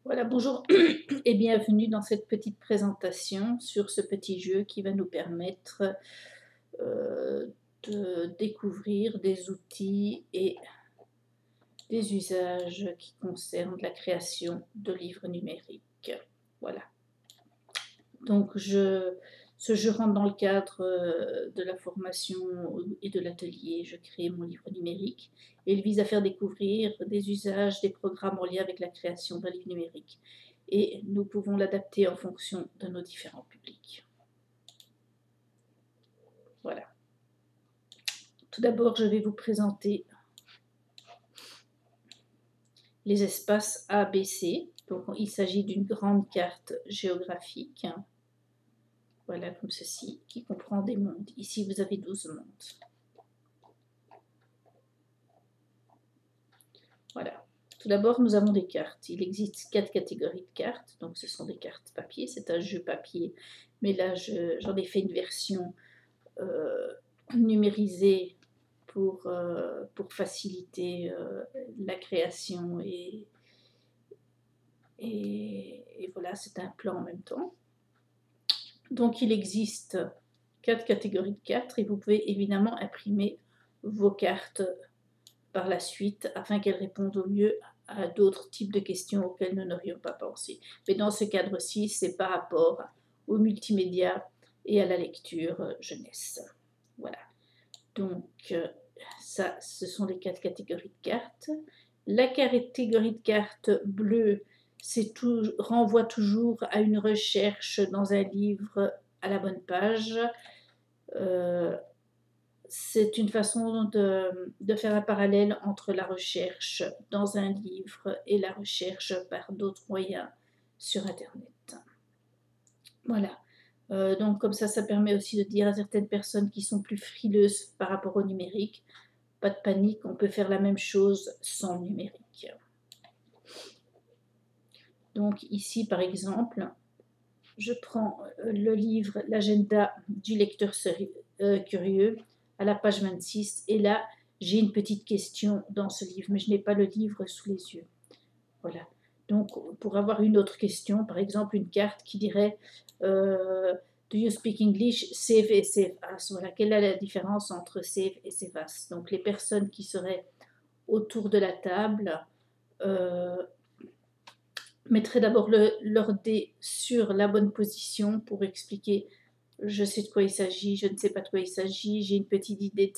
Voilà, bonjour et bienvenue dans cette petite présentation sur ce petit jeu qui va nous permettre de découvrir des outils et des usages qui concernent la création de livres numériques. Voilà. Donc ce jeu rentre dans le cadre de la formation et de l'atelier Je crée mon livre numérique et il vise à faire découvrir des usages, des programmes en lien avec la création d'un livre numérique. Et nous pouvons l'adapter en fonction de nos différents publics. Voilà. Tout d'abord, je vais vous présenter les espaces A, B, C. Donc, il s'agit d'une grande carte géographique. Voilà, comme ceci, qui comprend des mondes. Ici, vous avez 12 mondes. Voilà. Tout d'abord, nous avons des cartes. Il existe 4 catégories de cartes. Donc, ce sont des cartes papier. C'est un jeu papier. Mais là, j'en ai fait une version numérisée pour faciliter la création et voilà, c'est un plan en même temps. Donc, il existe 4 catégories de cartes et vous pouvez évidemment imprimer vos cartes par la suite afin qu'elles répondent au mieux à d'autres types de questions auxquelles nous n'aurions pas pensé. Mais dans ce cadre-ci, c'est par rapport au multimédia et à la lecture jeunesse. Voilà. Donc, ça, ce sont les 4 catégories de cartes. La catégorie de cartes bleue, renvoie toujours à une recherche dans un livre à la bonne page. C'est une façon de faire un parallèle entre la recherche dans un livre et la recherche par d'autres moyens sur Internet. Voilà. Donc comme ça permet aussi de dire à certaines personnes qui sont plus frileuses par rapport au numérique, pas de panique, on peut faire la même chose sans le numérique. Donc ici, par exemple, je prends le livre L'agenda du lecteur curieux à la page 26 et là, j'ai une petite question dans ce livre, mais je n'ai pas le livre sous les yeux. Voilà. Donc, pour avoir une autre question, par exemple, une carte qui dirait Do you speak English? Save et save as. Voilà. Quelle est la différence entre save et save as? Donc, les personnes qui seraient autour de la table mettraient d'abord leur dé sur la bonne position pour expliquer je sais de quoi il s'agit, je ne sais pas de quoi il s'agit, j'ai une petite idée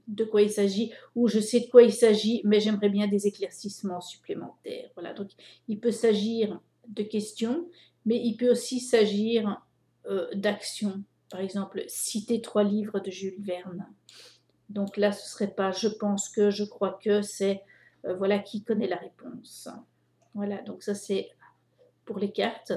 de quoi il s'agit, ou je sais de quoi il s'agit, mais j'aimerais bien des éclaircissements supplémentaires. Voilà, donc il peut s'agir de questions, mais il peut aussi s'agir d'actions. Par exemple, citer 3 livres de Jules Verne. Donc là, ce ne serait pas je pense que, je crois que, c'est voilà qui connaît la réponse. Voilà, donc ça c'est pour les cartes.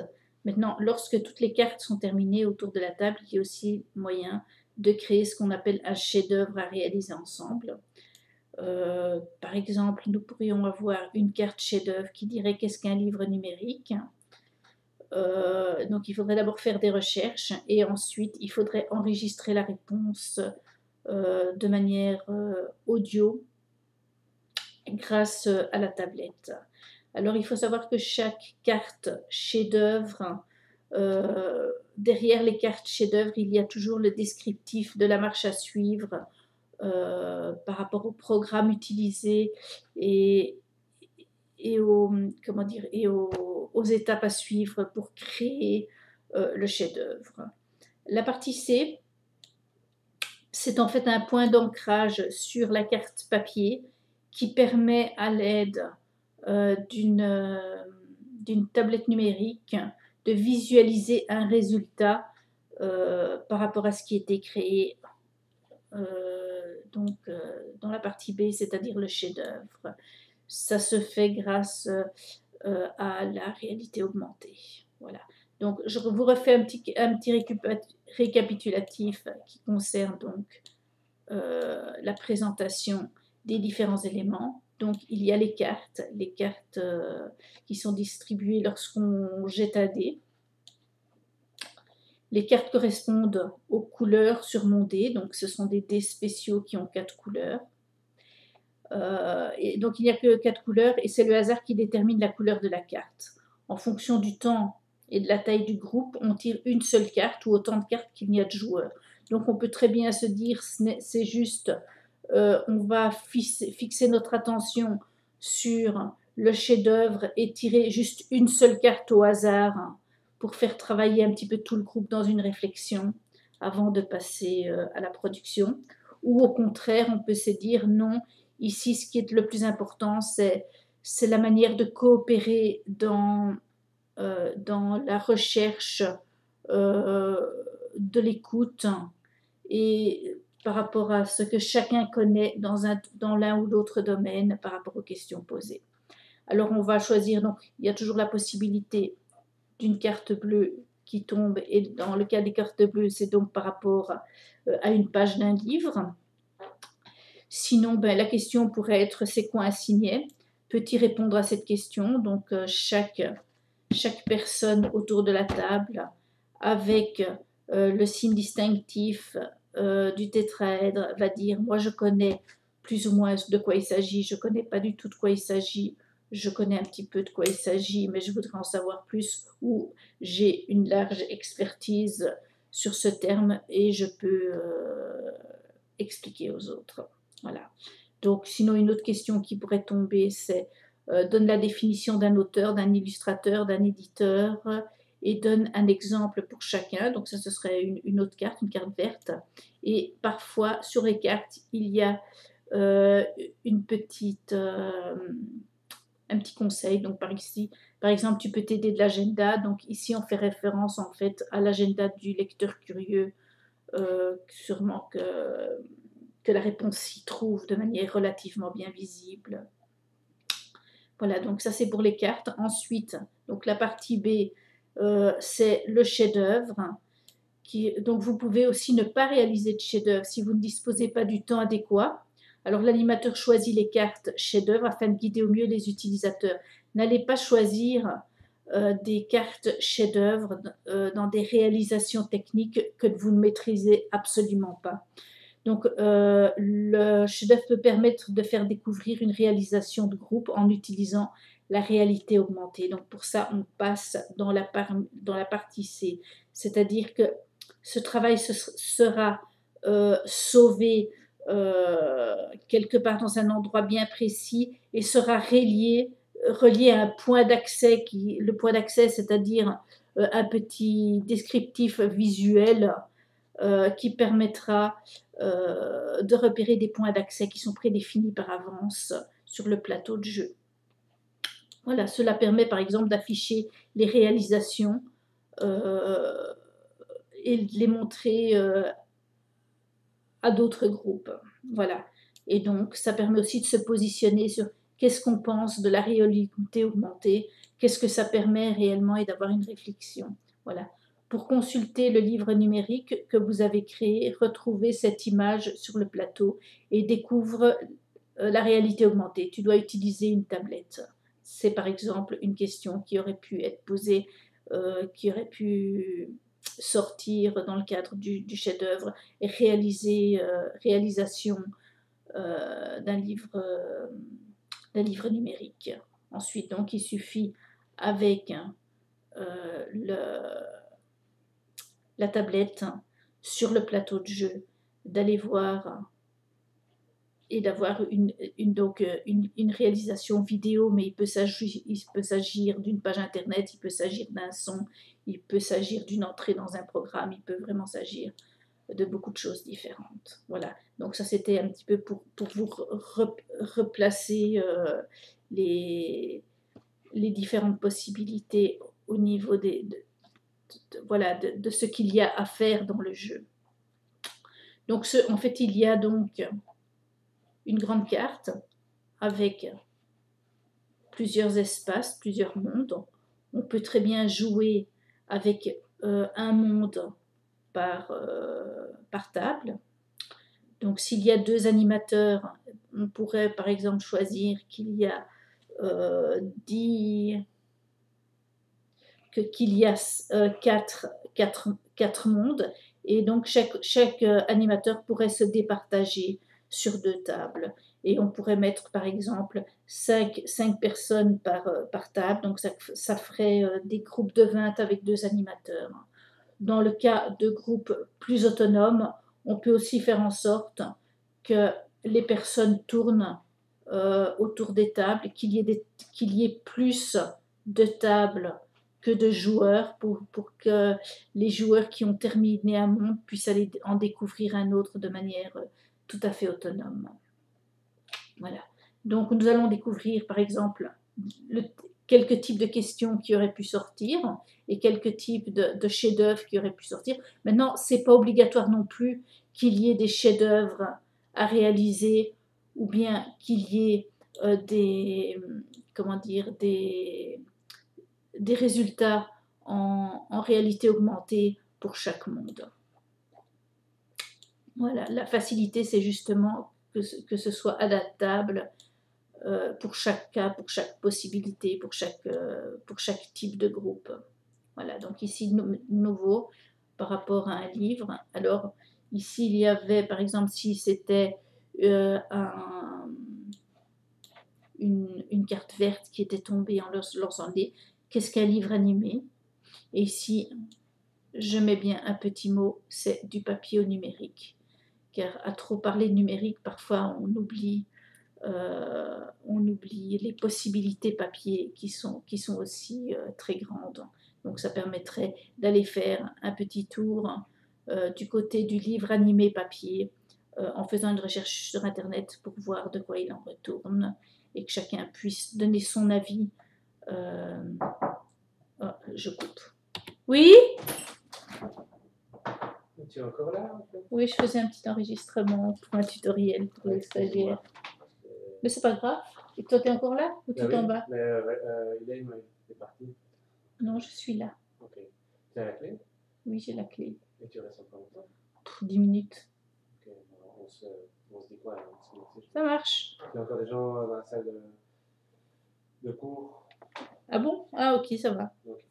Maintenant, lorsque toutes les cartes sont terminées autour de la table, il y a aussi moyen de créer ce qu'on appelle un chef-d'œuvre à réaliser ensemble. Par exemple, nous pourrions avoir une carte chef-d'œuvre qui dirait qu'est-ce qu'un livre numérique. Donc il faudrait d'abord faire des recherches et ensuite il faudrait enregistrer la réponse de manière audio grâce à la tablette. Alors il faut savoir que chaque carte chef-d'œuvre, derrière les cartes chef-d'œuvre, il y a toujours le descriptif de la marche à suivre par rapport au programme utilisé et aux étapes à suivre pour créer le chef-d'œuvre. La partie C, c'est en fait un point d'ancrage sur la carte papier qui permet à l'aide d'une tablette numérique de visualiser un résultat par rapport à ce qui était créé dans la partie B, c'est-à-dire le chef-d'œuvre. Ça se fait grâce à la réalité augmentée. Voilà. Donc, je vous refais un petit récapitulatif qui concerne donc la présentation des différents éléments. Donc, il y a les cartes qui sont distribuées lorsqu'on jette un dé. Les cartes correspondent aux couleurs sur mon dé, donc ce sont des dés spéciaux qui ont 4 couleurs. Et donc il n'y a que 4 couleurs et c'est le hasard qui détermine la couleur de la carte. en fonction du temps et de la taille du groupe, on tire une seule carte ou autant de cartes qu'il y a de joueurs. Donc on peut très bien se dire, c'est juste, on va fixer notre attention sur le chef-d'œuvre et tirer juste une seule carte au hasard pour faire travailler un petit peu tout le groupe dans une réflexion avant de passer à la production. Ou au contraire, on peut se dire non, ici ce qui est le plus important, c'est la manière de coopérer dans la recherche de l'écoute et par rapport à ce que chacun connaît dans l'un ou l'autre domaine par rapport aux questions posées. Alors on va choisir, donc il y a toujours la possibilité d'une carte bleue qui tombe, et dans le cas des cartes bleues, c'est donc par rapport à une page d'un livre. Sinon, la question pourrait être c'est quoi un signet? Peut-il répondre à cette question? Donc chaque personne autour de la table avec le signe distinctif du tétraèdre va dire moi je connais plus ou moins de quoi il s'agit, je ne connais pas du tout de quoi il s'agit, je connais un petit peu de quoi il s'agit, mais je voudrais en savoir plus, ou j'ai une large expertise sur ce terme et je peux expliquer aux autres. Voilà. Donc, sinon, une autre question qui pourrait tomber, c'est donne la définition d'un auteur, d'un illustrateur, d'un éditeur, et donne un exemple pour chacun. Donc ça, ce serait une autre carte, une carte verte. Et parfois, sur les cartes, il y a une petite, un petit conseil. Donc par exemple, tu peux t'aider de l'agenda. Donc ici, on fait référence en fait à l'agenda du lecteur curieux. Sûrement que la réponse s'y trouve de manière relativement bien visible. Voilà, donc ça c'est pour les cartes. Ensuite, donc la partie B, c'est le chef-d'œuvre. Donc vous pouvez aussi ne pas réaliser de chef-d'œuvre si vous ne disposez pas du temps adéquat. Alors l'animateur choisit les cartes chef-d'œuvre afin de guider au mieux les utilisateurs. N'allez pas choisir des cartes chef-d'œuvre dans des réalisations techniques que vous ne maîtrisez absolument pas. Donc, le chef-d'œuvre peut permettre de faire découvrir une réalisation de groupe en utilisant la réalité augmentée. Donc, pour ça, on passe dans la partie C. C'est-à-dire que ce travail sera sauvé quelque part dans un endroit bien précis et sera relié à un point d'accès. Le point d'accès, c'est-à-dire un petit descriptif visuel qui permettra de repérer des points d'accès qui sont prédéfinis par avance sur le plateau de jeu. Voilà, cela permet par exemple d'afficher les réalisations et de les montrer à d'autres groupes. Voilà. Et donc, ça permet aussi de se positionner sur qu'est-ce qu'on pense de la réalité augmentée, qu'est-ce que ça permet réellement et d'avoir une réflexion. Voilà. Pour consulter le livre numérique que vous avez créé, retrouvez cette image sur le plateau et découvre la réalité augmentée. Tu dois utiliser une tablette. C'est par exemple une question qui aurait pu être posée, qui aurait pu sortir dans le cadre du chef-d'œuvre et réalisation d'un livre numérique. Ensuite, donc, il suffit avec la tablette sur le plateau de jeu d'aller voir et d'avoir une réalisation vidéo, mais il peut s'agir d'une page internet, il peut s'agir d'un son, il peut s'agir d'une entrée dans un programme, il peut vraiment s'agir de beaucoup de choses différentes. Voilà, donc ça c'était un petit peu pour vous replacer les différentes possibilités au niveau de ce qu'il y a à faire dans le jeu. Donc en fait, il y a donc une grande carte avec plusieurs espaces, plusieurs mondes. On peut très bien jouer avec un monde par table. Donc s'il y a 2 animateurs, on pourrait par exemple choisir qu'il y a 4 mondes, et donc chaque animateur pourrait se départager sur 2 tables. et on pourrait mettre par exemple 5 personnes par table, donc ça ferait des groupes de 20 avec 2 animateurs. Dans le cas de groupes plus autonomes, on peut aussi faire en sorte que les personnes tournent autour des tables, qu'il y ait plus de tables que de joueurs pour que les joueurs qui ont terminé un monde puissent aller en découvrir un autre de manière tout à fait autonome. Voilà. Donc nous allons découvrir par exemple quelques types de questions qui auraient pu sortir et quelques types de chefs-d'œuvre qui auraient pu sortir. Maintenant, ce n'est pas obligatoire non plus qu'il y ait des chefs-d'œuvre à réaliser ou bien qu'il y ait des résultats en réalité augmentée pour chaque monde. Voilà, la facilité, c'est justement que ce soit adaptable pour chaque cas, pour chaque possibilité, pour chaque type de groupe. Voilà, donc ici, nouveau par rapport à un livre. Alors, ici, il y avait, par exemple, si c'était une carte verte qui était tombée en lançant des qu'est-ce qu'un livre animé? Et ici, je mets bien un petit mot, c'est du papier au numérique. Car à trop parler de numérique, parfois on oublie les possibilités papier qui sont aussi très grandes. Donc ça permettrait d'aller faire un petit tour du côté du livre animé papier en faisant une recherche sur Internet pour voir de quoi il en retourne et que chacun puisse donner son avis. Oh, je coupe. Oui? Tu es encore là en fait? Oui, je faisais un petit enregistrement pour un tutoriel pour les stagiaires. Mais c'est pas grave. Et toi, t'es encore là ou tout en bas? Mais il est parti. Non, je suis là. Ok. Tu as la clé? Oui, j'ai la clé. Et tu restes encore longtemps? 10 minutes. Ok, on se dit quoi alors? Ça marche. Il y a encore des gens dans la salle de cours. Ah bon? Ah ok, ça va. Ok.